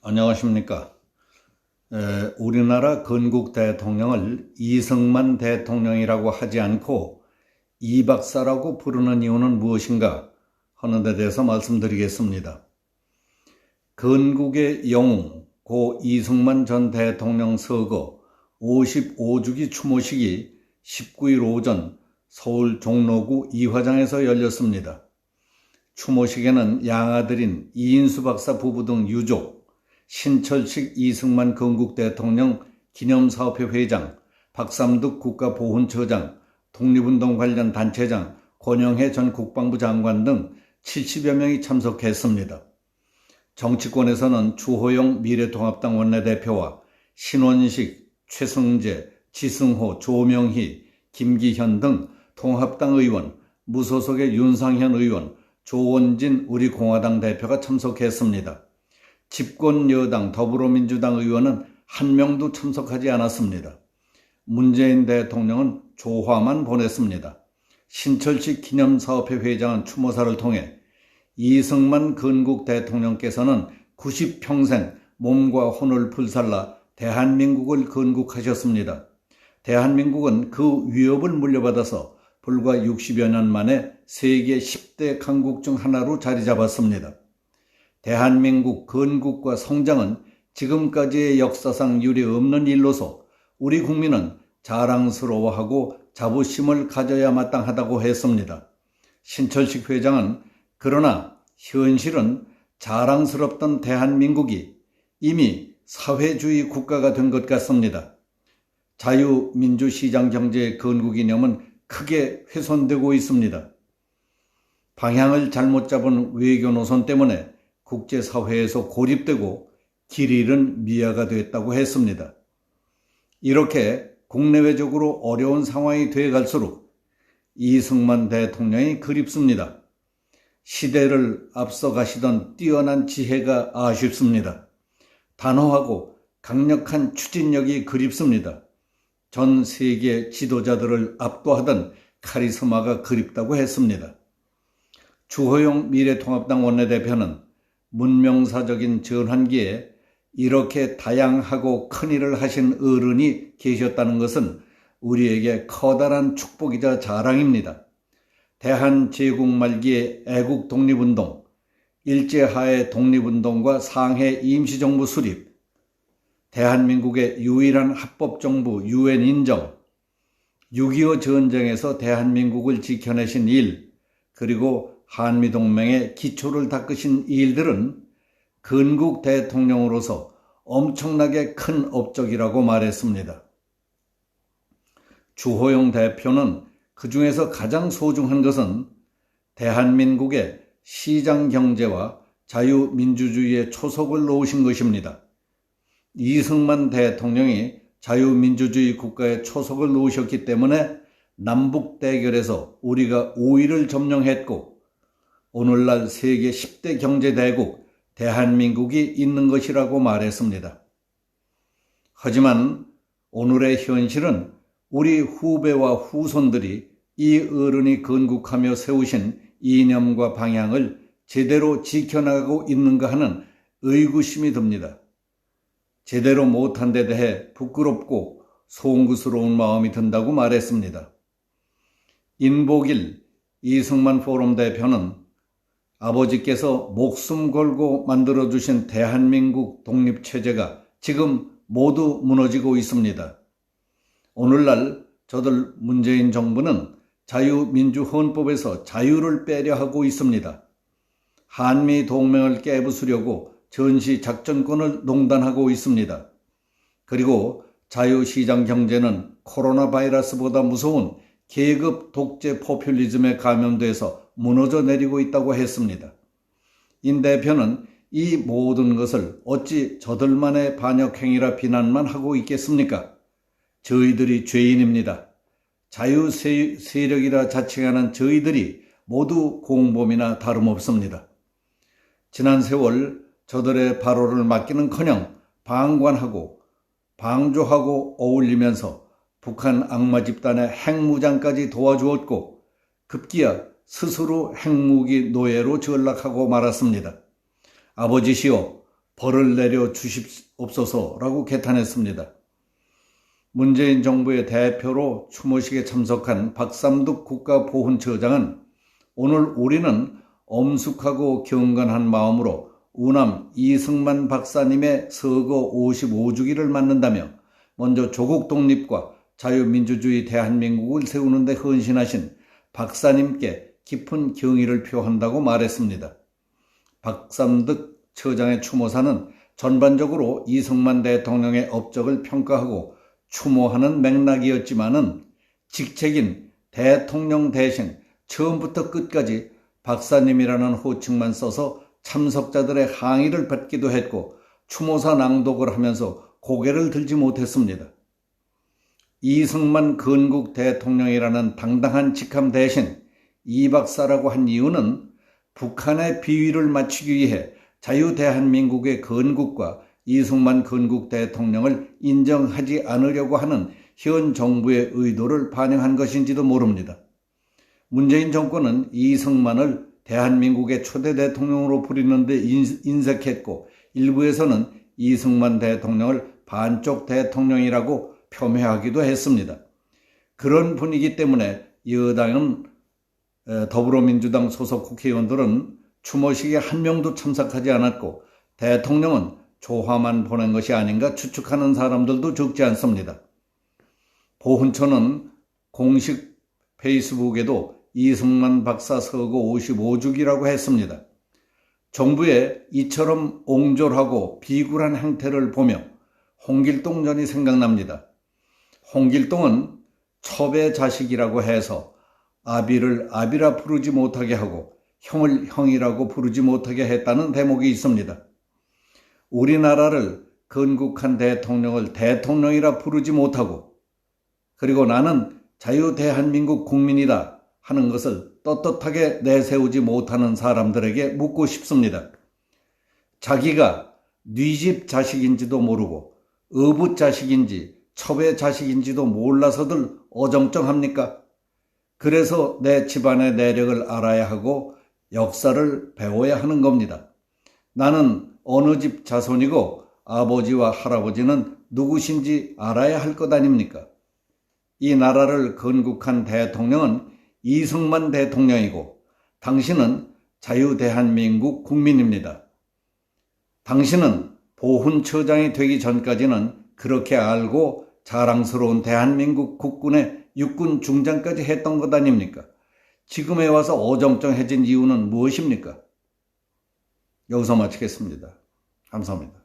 안녕하십니까. 우리나라 건국 대통령을 이승만 대통령이라고 하지 않고 이 박사라고 부르는 이유는 무엇인가 하는 데 대해서 말씀드리겠습니다. 건국의 영웅 고 이승만 전 대통령 서거 55주기 추모식이 19일 오전 서울 종로구 이화장에서 열렸습니다. 추모식에는 양아들인 이인수 박사 부부 등 유족, 신철식 이승만 건국 대통령 기념사업회 회장, 박삼득 국가보훈처장, 독립운동 관련 단체장, 권영해 전 국방부 장관 등 70여 명이 참석했습니다. 정치권에서는 주호영 미래통합당 원내대표와 신원식, 최승재, 지승호, 조명희, 김기현 등 통합당 의원, 무소속의 윤상현 의원, 조원진 우리공화당 대표가 참석했습니다. 집권 여당 더불어민주당 의원은 한 명도 참석하지 않았습니다. 문재인 대통령은 조화만 보냈습니다. 신철식 기념사업회 회장은 추모사를 통해 이승만 건국 대통령께서는 90평생 몸과 혼을 불살라 대한민국을 건국하셨습니다. 대한민국은 그 위협을 물려받아서 불과 60여 년 만에 세계 10대 강국 중 하나로 자리 잡았습니다. 대한민국 건국과 성장은 지금까지의 역사상 유례없는 일로서 우리 국민은 자랑스러워하고 자부심을 가져야 마땅하다고 했습니다. 신철식 회장은 그러나 현실은 자랑스럽던 대한민국이 이미 사회주의 국가가 된 것 같습니다. 자유민주시장 경제의 건국 이념은 크게 훼손되고 있습니다. 방향을 잘못 잡은 외교 노선 때문에 국제사회에서 고립되고 길 잃은 미아가 됐다고 했습니다. 이렇게 국내외적으로 어려운 상황이 돼 갈수록 이승만 대통령이 그립습니다. 시대를 앞서가시던 뛰어난 지혜가 아쉽습니다. 단호하고 강력한 추진력이 그립습니다. 전 세계 지도자들을 압도하던 카리스마가 그립다고 했습니다. 주호영 미래통합당 원내대표는 문명사적인 전환기에 이렇게 다양하고 큰일을 하신 어른이 계셨다는 것은 우리에게 커다란 축복이자 자랑입니다. 대한제국 말기의 애국 독립운동, 일제하에 독립운동과 상해 임시정부 수립, 대한민국의 유일한 합법정부 UN 인정, 6.25 전쟁에서 대한민국을 지켜내신 일, 그리고 한미동맹의 기초를 닦으신 일들은 건국 대통령으로서 엄청나게 큰 업적이라고 말했습니다. 주호영 대표는 그 중에서 가장 소중한 것은 대한민국의 시장경제와 자유민주주의의 초석을 놓으신 것입니다. 이승만 대통령이 자유민주주의 국가의 초석을 놓으셨기 때문에 남북 대결에서 우리가 우위를 점령했고 오늘날 세계 10대 경제대국 대한민국이 있는 것이라고 말했습니다. 하지만 오늘의 현실은 우리 후배와 후손들이 이 어른이 건국하며 세우신 이념과 방향을 제대로 지켜나가고 있는가 하는 의구심이 듭니다. 제대로 못한 데 대해 부끄럽고 송구스러운 마음이 든다고 말했습니다. 인복일 이승만 포럼 대표는 아버지께서 목숨 걸고 만들어주신 대한민국 독립체제가 지금 모두 무너지고 있습니다. 오늘날 저들 문재인 정부는 자유민주헌법에서 자유를 빼려 하고 있습니다. 한미 동맹을 깨부수려고 전시작전권을 농단하고 있습니다. 그리고 자유시장 경제는 코로나 바이러스보다 무서운 계급 독재 포퓰리즘에 감염돼서 무너져 내리고 있다고 했습니다. 인 대표는 이 모든 것을 어찌 저들만의 반역행위라 비난만 하고 있겠습니까? 저희들이 죄인입니다. 자유 세력이라 자칭하는 저희들이 모두 공범이나 다름없습니다. 지난 세월 저들의 발호를 막기는커녕 방관하고 방조하고 어울리면서 북한 악마 집단의 핵무장까지 도와주었고 급기야 스스로 핵무기 노예로 전락하고 말았습니다. 아버지시오, 벌을 내려 주십옵소서라고 개탄했습니다. 문재인 정부의 대표로 추모식에 참석한 박삼득 국가보훈처장은 오늘 우리는 엄숙하고 경건한 마음으로 우남 이승만 박사님의 서거 55주기를 맞는다며 먼저 조국 독립과 자유민주주의 대한민국을 세우는 데 헌신하신 박사님께 깊은 경의를 표한다고 말했습니다. 박삼득 처장의 추모사는 전반적으로 이승만 대통령의 업적을 평가하고 추모하는 맥락이었지만은 직책인 대통령 대신 처음부터 끝까지 박사님이라는 호칭만 써서 참석자들의 항의를 받기도 했고 추모사 낭독을 하면서 고개를 들지 못했습니다. 이승만 건국 대통령이라는 당당한 직함 대신 이 박사라고 한 이유는 북한의 비위를 맞추기 위해 자유대한민국의 건국과 이승만 건국 대통령을 인정하지 않으려고 하는 현 정부의 의도를 반영한 것인지도 모릅니다. 문재인 정권은 이승만을 대한민국의 초대 대통령으로 부리는 데 인색했고 일부에서는 이승만 대통령을 반쪽 대통령이라고 폄훼하기도 했습니다. 그런 분위기 때문에 여당은 더불어민주당 소속 국회의원들은 추모식에 한 명도 참석하지 않았고 대통령은 조화만 보낸 것이 아닌가 추측하는 사람들도 적지 않습니다. 보훈처는 공식 페이스북에도 이승만 박사 서거 55주기라고 했습니다. 정부의 이처럼 옹졸하고 비굴한 행태를 보며 홍길동 전이 생각납니다. 홍길동은 첩의 자식이라고 해서 아비를 아비라 부르지 못하게 하고 형을 형이라고 부르지 못하게 했다는 대목이 있습니다. 우리나라를 건국한 대통령을 대통령이라 부르지 못하고 그리고 나는 자유대한민국 국민이다 하는 것을 떳떳하게 내세우지 못하는 사람들에게 묻고 싶습니다. 자기가 네 집 자식인지도 모르고 어부 자식인지 첩의 자식인지도 몰라서들 어정쩡합니까? 그래서 내 집안의 내력을 알아야 하고 역사를 배워야 하는 겁니다. 나는 어느 집 자손이고 아버지와 할아버지는 누구신지 알아야 할 것 아닙니까? 이 나라를 건국한 대통령은 이승만 대통령이고 당신은 자유대한민국 국민입니다. 당신은 보훈처장이 되기 전까지는 그렇게 알고 자랑스러운 대한민국 국군의 육군 중장까지 했던 것 아닙니까? 지금에 와서 어정쩡해진 이유는 무엇입니까? 여기서 마치겠습니다. 감사합니다.